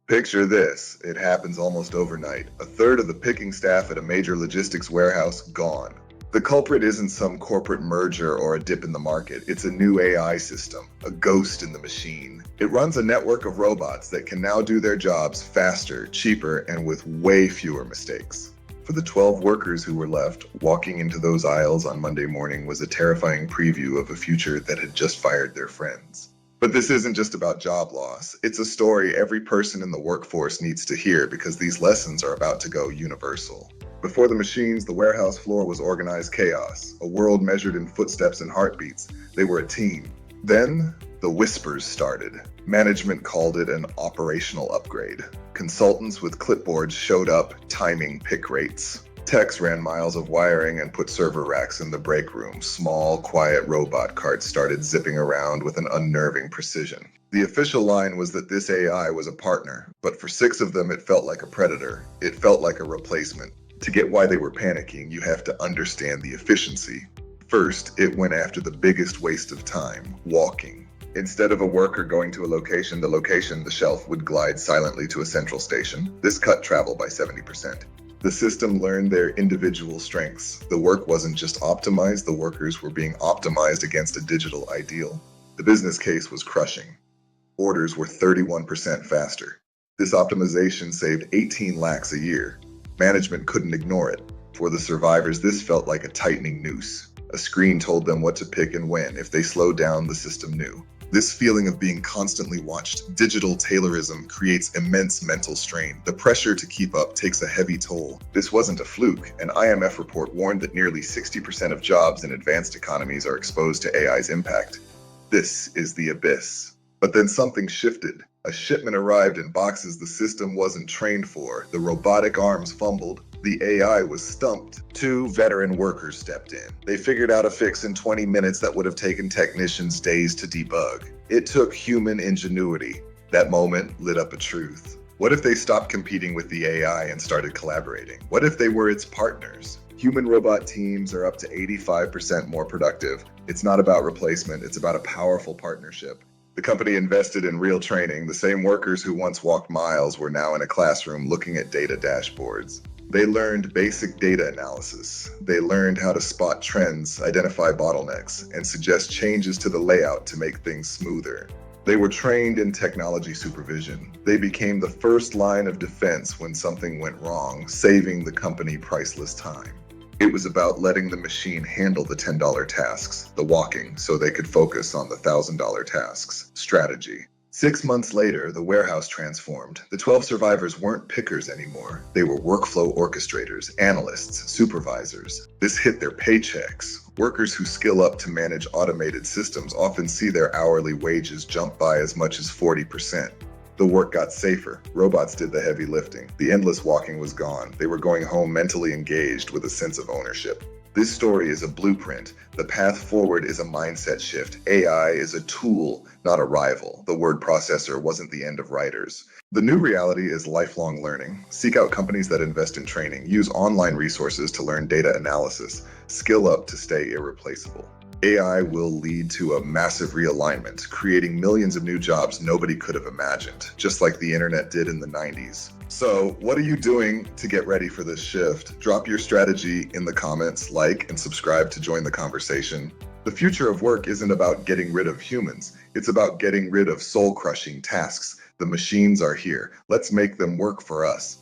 Picture this. It happens almost overnight. A third of the picking staff at a major logistics warehouse gone. The culprit isn't some corporate merger or a dip in the market. It's a new AI system, a ghost in the machine. It runs a network of robots that can now do their jobs faster, cheaper, and with way fewer mistakes. For the 12 workers who were left, walking into those aisles on Monday morning was a terrifying preview of a future that had just fired their friends. But this isn't just about job loss. It's a story every person in the workforce needs to hear because these lessons are about to go universal. Before the machines, the warehouse floor was organized chaos, a world measured in footsteps and heartbeats. They were a team. Then, the whispers started. Management called it an operational upgrade. Consultants with clipboards showed up, timing pick rates. Techs ran miles of wiring and put server racks in the break room. Small, quiet robot carts started zipping around with an unnerving precision. The official line was that this AI was a partner, but for 6 of them it felt like a predator. It felt like a replacement. To get why they were panicking, you have to understand the efficiency. First, it went after the biggest waste of time, walking. Instead of a worker going to a location, the shelf would glide silently to a central station. This cut travel by 70%. The system learned their individual strengths. The work wasn't just optimized, the workers were being optimized against a digital ideal. The business case was crushing. Orders were 31% faster. This optimization saved 18 lakhs a year. Management couldn't ignore it. For the survivors, this felt like a tightening noose. A screen told them what to pick and when. If they slowed down, the system knew. This feeling of being constantly watched, digital Taylorism, creates immense mental strain. The pressure to keep up takes a heavy toll. This wasn't a fluke. An IMF report warned that nearly 60% of jobs in advanced economies are exposed to AI's impact. This is the abyss. But then something shifted. A shipment arrived in boxes the system wasn't trained for. The robotic arms fumbled. The AI was stumped. 2 veteran workers stepped in. They figured out a fix in 20 minutes that would have taken technicians days to debug. It took human ingenuity. That moment lit up a truth. What if they stopped competing with the AI and started collaborating? What if they were its partners? Human-robot teams are up to 85% more productive. It's not about replacement, it's about a powerful partnership. The company invested in real training. The same workers who once walked miles were now in a classroom looking at data dashboards. They learned basic data analysis. They learned how to spot trends, identify bottlenecks, and suggest changes to the layout to make things smoother. They were trained in technology supervision. They became the first line of defense when something went wrong, saving the company priceless time. It was about letting the machine handle the $10 tasks, the walking, so they could focus on the $1,000 tasks, strategy. 6 months later, the warehouse transformed. The 12 survivors weren't pickers anymore. They were workflow orchestrators, analysts, supervisors. This hit their paychecks. Workers who skill up to manage automated systems often see their hourly wages jump by as much as 40%. The work got safer. Robots did the heavy lifting. The endless walking was gone. They were going home mentally engaged with a sense of ownership. This story is a blueprint. The path forward is a mindset shift. AI is a tool, not a rival. The word processor wasn't the end of writers. The new reality is lifelong learning. Seek out companies that invest in training. Use online resources to learn data analysis. Skill up to stay irreplaceable. AI will lead to a massive realignment, creating millions of new jobs nobody could have imagined, just like the internet did in the 90s. So, what are you doing to get ready for this shift? Drop your strategy in the comments, like, and subscribe to join the conversation. The future of work isn't about getting rid of humans. It's about getting rid of soul-crushing tasks. The machines are here. Let's make them work for us.